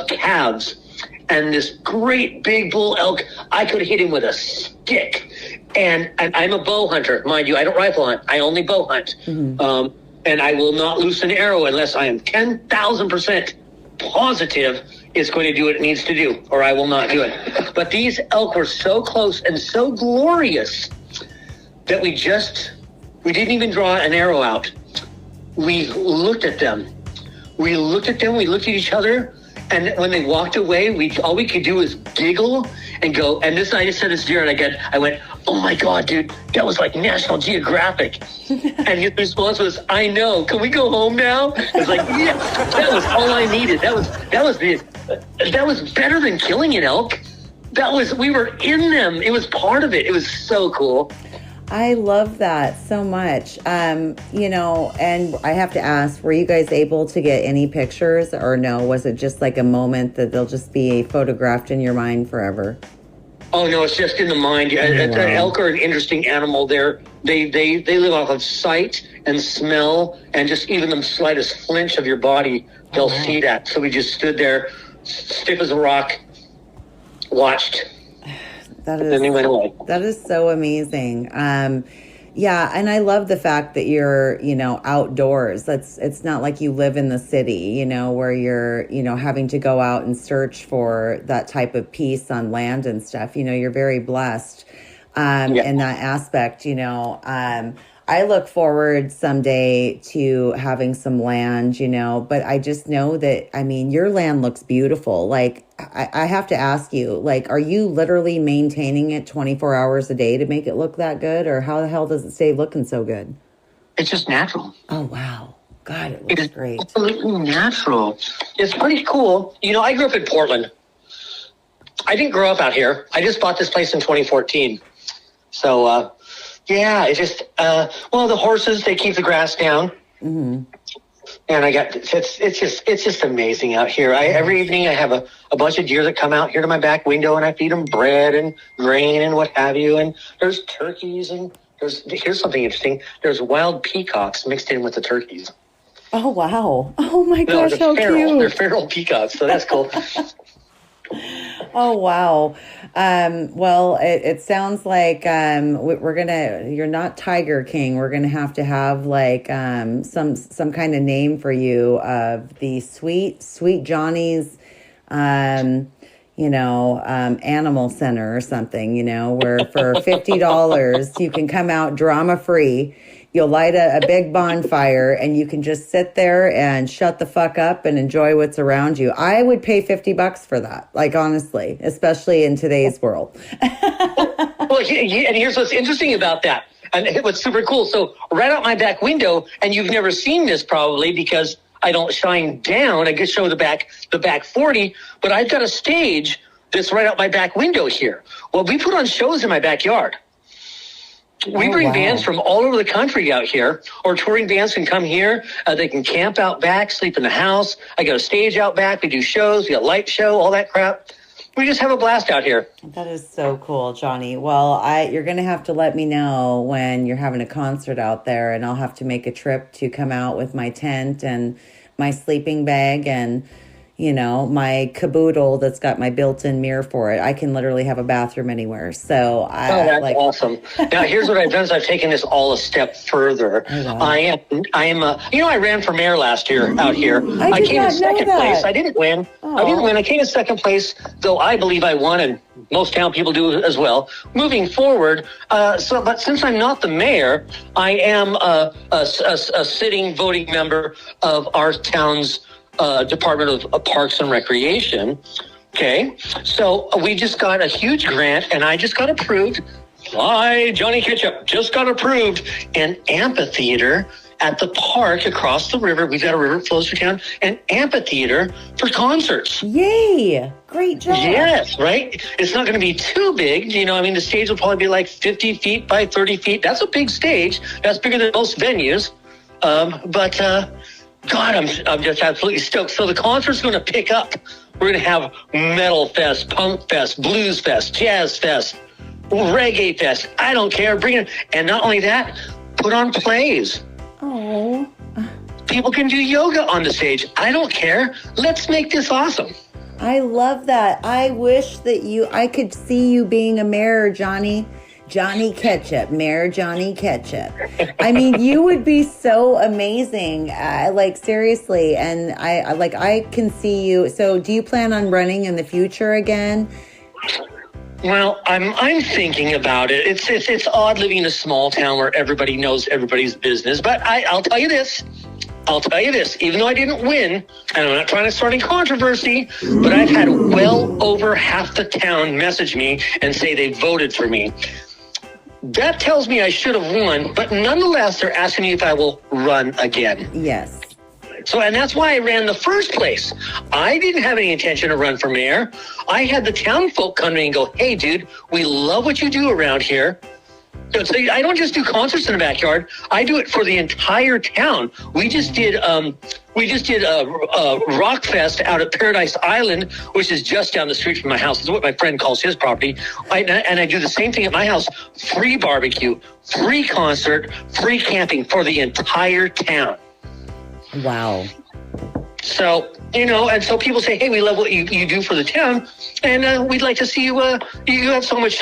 [SPEAKER 1] calves. And this great big bull elk, I could hit him with a stick. And I'm a bow hunter, mind you. I don't rifle hunt. I only bow hunt. And I will not loose an arrow unless I am 10,000% positive it's going to do what it needs to do, or I will not do it. But these elk were so close and so glorious that we didn't even draw an arrow out. We looked at them. We looked at each other, and when they walked away, all we could do was giggle and go, and this, I just said this, Jared, I went, oh my God, dude, that was like National Geographic. And his response was, I know, can we go home now? It's like, yeah, that was all I needed. That was better than killing an elk. We were in them. It was part of it. It was so cool.
[SPEAKER 2] I love that so much. You know, and I have to ask, were you guys able to get any pictures or no? Was it just like a moment that they'll just be photographed in your mind forever?
[SPEAKER 1] Oh, no, it's just in the mind. Wow. Elk are an interesting animal. They live off of sight and smell, and just even the slightest flinch of your body, they'll see that. So we just stood there, stiff as a rock, watched. Then he went away.
[SPEAKER 2] That is so amazing. Yeah, and I love the fact that you're, you know, outdoors. It's not like you live in the city, you know, where you're, you know, having to go out and search for that type of peace on land and stuff. You know, you're very blessed in that aspect, you know. I look forward someday to having some land, you know, but I just know that, I mean, your land looks beautiful. Like, I have to ask you, like, are you literally maintaining it 24 hours a day to make it look that good? Or how the hell does it stay looking so good?
[SPEAKER 1] It's just natural.
[SPEAKER 2] Oh, wow. God, it looks great.
[SPEAKER 1] Absolutely natural. It's pretty cool. You know, I grew up in Portland. I didn't grow up out here. I just bought this place in 2014. So, yeah, it just, well, the horses, they keep the grass down. Mm-hmm. And it's just amazing out here. Every evening I have a bunch of deer that come out here to my back window, and I feed them bread and grain and what have you. And there's turkeys, and here's something interesting. There's wild peacocks mixed in with the turkeys.
[SPEAKER 2] Oh, wow. Oh my gosh, how cute.
[SPEAKER 1] They're feral peacocks, so that's cool.
[SPEAKER 2] Oh, wow. Well, it sounds like you're not Tiger King. We're going to have like some kind of name for you of the Sweet Johnny's, you know, animal center or something, you know, where for $50 you can come out drama free. You'll light a big bonfire and you can just sit there and shut the fuck up and enjoy what's around you. I would pay $50 for that. Like, honestly, especially in today's world.
[SPEAKER 1] Well, and here's what's interesting about that. And what's super cool. So right out my back window, and you've never seen this probably because I don't shine down. I just show the back 40, but I've got a stage that's right out my back window here. Well, we put on shows in my backyard. We bring bands from all over the country out here, or touring bands can come here. They can camp out back, sleep in the house. I got a stage out back. We do shows. We got a light show, all that crap. We just have a blast out here.
[SPEAKER 2] That is so cool, Johnny. Well, you're going to have to let me know when you're having a concert out there, and I'll have to make a trip to come out with my tent and my sleeping bag and, you know, my caboodle that's got my built-in mirror for it. I can literally have a bathroom anywhere. So
[SPEAKER 1] that's awesome. Now, here's what I've done is I've taken this all a step further. Oh, wow. I ran for mayor last year out here. I came in second place. I didn't win. Oh. I came in second place, though I believe I won, and most town people do as well. Moving forward, but since I'm not the mayor, I am a sitting voting member of our town's Department of Parks and Recreation. Okay, so we just got a huge grant, and I just got approved. Johnny Ketchup just got approved an amphitheater at the park across the river. We've got a river that flows through town, an amphitheater for concerts.
[SPEAKER 2] Yay! Great job.
[SPEAKER 1] Yes, right? It's not going to be too big. You know, I mean, the stage will probably be like 50 feet by 30 feet. That's a big stage. That's bigger than most venues. God, I'm just absolutely stoked. So the concert's going to pick up. We're going to have Metal Fest, Punk Fest, Blues Fest, Jazz Fest, Reggae Fest. I don't care. Bring it. And not only that, put on plays.
[SPEAKER 2] Oh.
[SPEAKER 1] People can do yoga on the stage. I don't care. Let's make this awesome.
[SPEAKER 2] I love that. I wish that I could see you being a mayor, Johnny Ketchup, Mayor Johnny Ketchup. I mean, you would be so amazing, like seriously. And I can see you. So do you plan on running in the future again?
[SPEAKER 1] Well, I'm thinking about it. It's odd living in a small town where everybody knows everybody's business. But I'll tell you this. Even though I didn't win, and I'm not trying to start any controversy, but I've had well over half the town message me and say they voted for me. that tells me I should have won, but nonetheless, they're asking me if I will run again.
[SPEAKER 2] Yes.
[SPEAKER 1] So, and that's why I ran in the first place. I didn't have any intention to run for mayor. I had the town folk come to me and go, hey, dude, we love what you do around here. So I don't just do concerts in the backyard. I do it for the entire town. We just did a rock fest out at Paradise Island, which is just down the street from my house. It's what my friend calls his property. And I do the same thing at my house. Free barbecue, free concert, free camping for the entire town.
[SPEAKER 2] Wow.
[SPEAKER 1] So, and so people say, hey, we love what you do for the town. And we'd like to see you, you have so much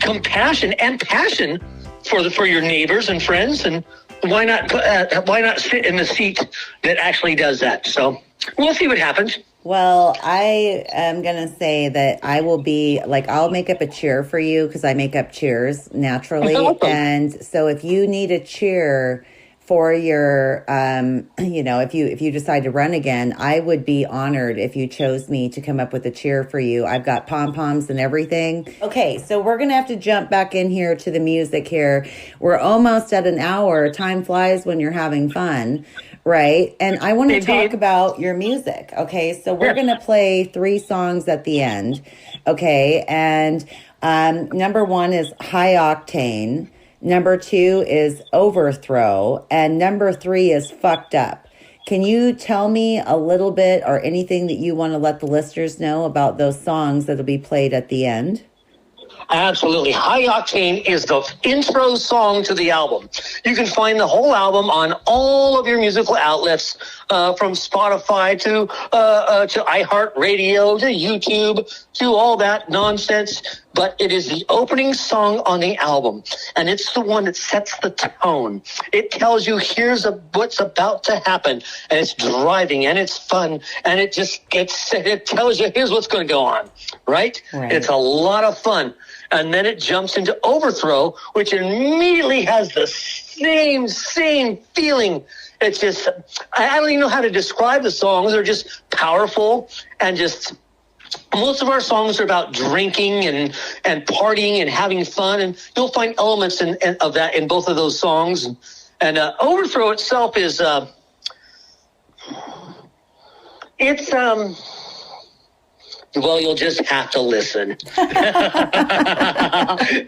[SPEAKER 1] compassion and passion for your neighbors and friends. And why not sit in the seat that actually does that? So we'll see what happens.
[SPEAKER 2] Well, I am going to say that I will be I'll make up a cheer for you because I make up cheers naturally.
[SPEAKER 1] Awesome.
[SPEAKER 2] And so if you need a cheer for your, if you decide to run again, I would be honored if you chose me to come up with a cheer for you. I've got pom-poms and everything. Okay, so we're going to have to jump back in here to the music here. We're almost at an hour. Time flies when you're having fun, right? And I want to talk about your music. Okay, so we're going to play 3 songs at the end. Okay, and number 1 is High Octane. Number 2 is Overthrow, and number 3 is Fucked Up. Can you tell me a little bit or anything that you want to let the listeners know about those songs that'll be played at the end?
[SPEAKER 1] Absolutely. High Octane is the intro song to the album. You can find the whole album on all of your musical outlets, from Spotify to iHeartRadio to YouTube to all that nonsense. But it is the opening song on the album, and it's the one that sets the tone. It tells you here's what's about to happen, and it's driving, and it's fun, and it tells you here's what's going to go on, right? It's a lot of fun. And then it jumps into Overthrow, which immediately has the same feeling. It's just, I don't even know how to describe the songs. They're just powerful, and just, most of our songs are about drinking and partying and having fun. And you'll find elements of that in both of those songs. And Overthrow itself is, well, you'll just have to listen.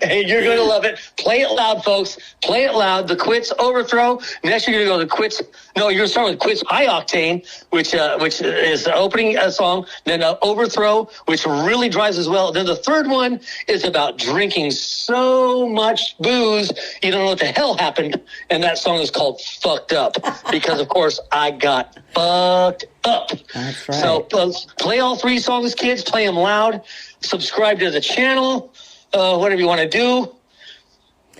[SPEAKER 1] Hey, you're going to love it. Play it loud, folks. Play it loud. The Quits, Overthrow. Next, you're going to go to Quits. No, you're going to start with Quits, High Octane, which is the opening song. Then Overthrow, which really drives as well. Then the third one is about drinking so much booze, you don't know what the hell happened. And that song is called Fucked Up because, of course, I got fucked up.
[SPEAKER 2] That's right.
[SPEAKER 1] So play all 3 songs, kids. Play them loud. Subscribe to the channel. Whatever you want to do.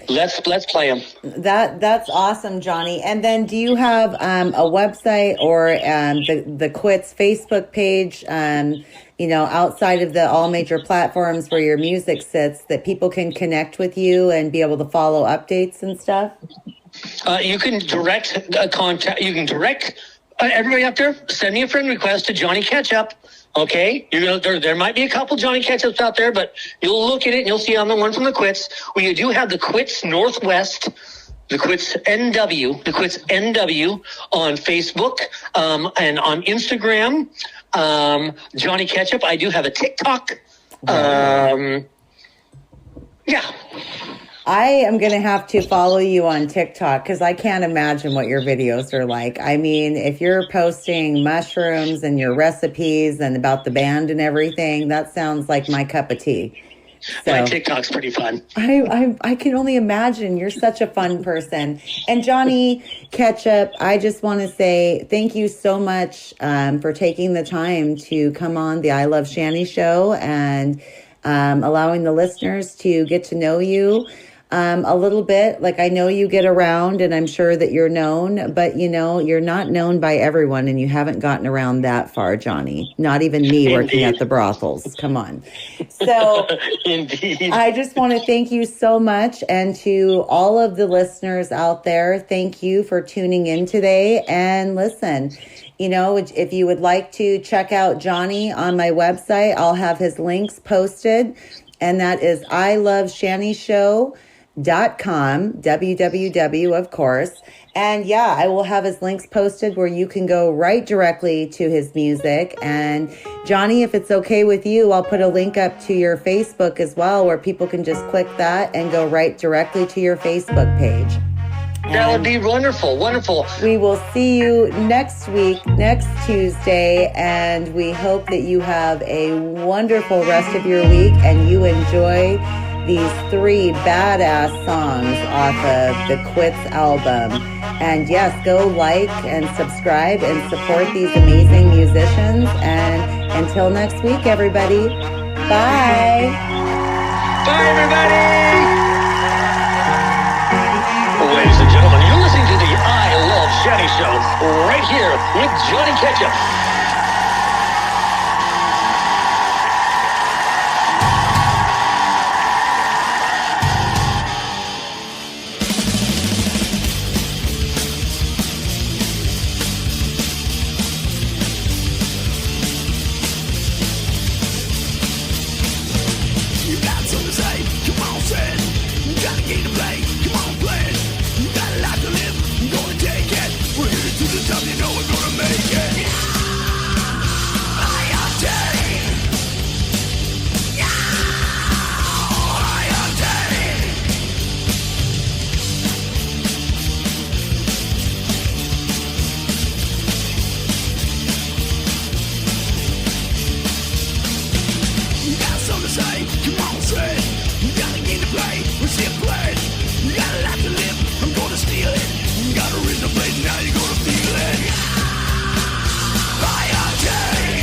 [SPEAKER 1] Let's play them.
[SPEAKER 2] That's awesome, Johnny. And then do you have a website or the Quits Facebook page, outside of the all major platforms where your music sits that people can connect with you and be able to follow updates and stuff?
[SPEAKER 1] You can direct contact. You can direct everybody up there. Send me a friend request to Johnny Ketchup. Okay, there might be a couple Johnny Ketchups out there, but you'll look at it and you'll see I'm the one from the Quits. We do have the Quits Northwest, the Quits NW on Facebook, and on Instagram. Johnny Ketchup. I do have a TikTok. Yeah.
[SPEAKER 2] I am going to have to follow you on TikTok because I can't imagine what your videos are like. I mean, if you're posting mushrooms and your recipes and about the band and everything, that sounds like my cup of tea. So,
[SPEAKER 1] my TikTok's pretty fun.
[SPEAKER 2] I can only imagine. You're such a fun person. And Johnny Ketchup, I just want to say thank you so much for taking the time to come on the I Love Shanny show and allowing the listeners to get to know you a little bit. Like, I know you get around and I'm sure that you're known, but you're not known by everyone and you haven't gotten around that far, Johnny. Not even me working at the brothels. Come on. So
[SPEAKER 1] Indeed.
[SPEAKER 2] I just want to thank you so much. And to all of the listeners out there, thank you for tuning in today. And listen, if you would like to check out Johnny on my website, I'll have his links posted. And that is iloveshannyshow.com. www, of course. And yeah, I will have his links posted where you can go right directly to his music. And Johnny, if it's okay with you, I'll put a link up to your Facebook as well, where people can just click that and go right directly to your Facebook page.
[SPEAKER 1] That would be wonderful, wonderful.
[SPEAKER 2] We will see you next week, next Tuesday, and we hope that you have a wonderful rest of your week and you enjoy these 3 badass songs off of the Quits album. And yes, go like and subscribe and support these amazing musicians. And until next week, everybody, bye.
[SPEAKER 1] Bye, everybody. Ladies and gentlemen, you're listening to the I Love Shanny Show right here with Johnny Ketchup.
[SPEAKER 4] You got something to say? Come on, say it. You got a game to play. Come on, play it. You got a life to live. You're gonna take it. We're headed to the top. You know we're gonna make it. I am Daddy. I am Daddy. You got something to say? Come on, say it. You got a game to play. We'll see it play. You got a life to live. I'm gonna steal it. You got a reason to play. Now you're gonna feel it. I am Daddy.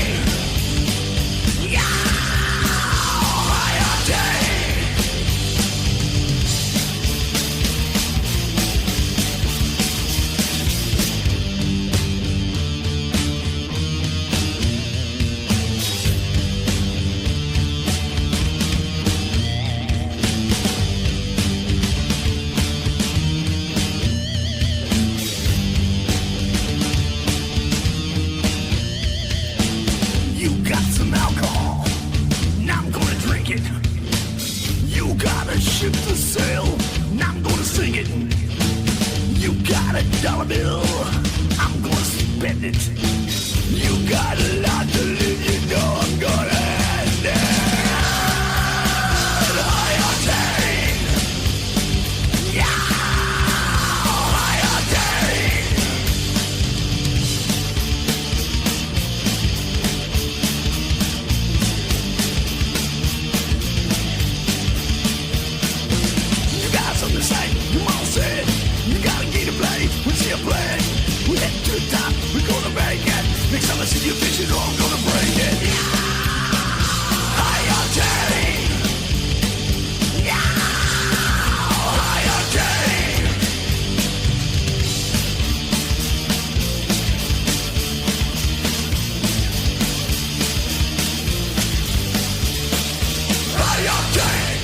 [SPEAKER 4] I am Daddy. You got some alcohol, now I'm gonna drink it. You got a ship to sail, now I'm gonna sing it. You got a dollar bill, I'm gonna spend it. You got a lot to live, you know I'm gonna hand it. I am Daddy. I am Daddy. You got something to say? Come on, say it. You got a game to play. We'll see you play. We're heading to the top. We're gonna make it. Next time I see you bitches, oh, I'm gonna break it. I am Daddy. I am Daddy. I am Daddy.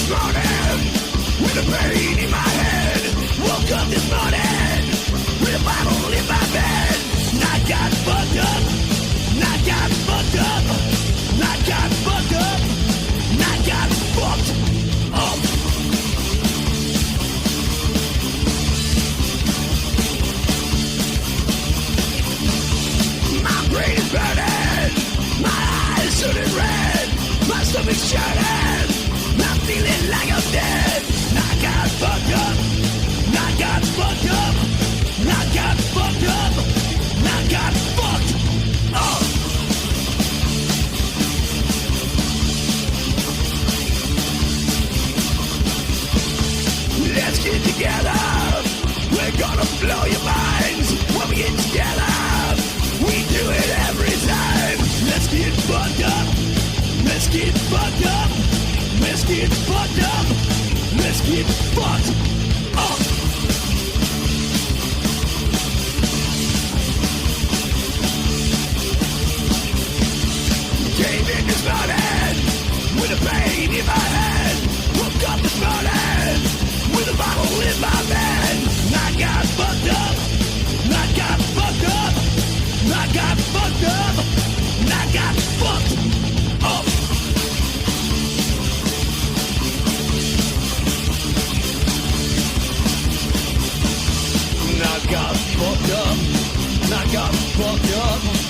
[SPEAKER 4] this morning with a pain in my head. Woke up this morning with a bottle in my bed. I got fucked up. I got fucked up. I got fucked up. I got fucked up. My brain is burning. My eyes turning red. My stomach's churning. I'm feeling like I'm dead. I got fucked up. I got fucked up. I got fucked up. I got fucked up. Let's get together. We're gonna blow your minds when we get together. We do it every time. Let's get fucked up. Let's get fucked up. Let's get fucked up. Let's get fucked up. Came in this morning with a pain in my head. Woke up this morning with a bottle in my bed. I got fucked up. I got fucked up. I got fucked up. I got fucked up. I got fucked up. I got fucked up.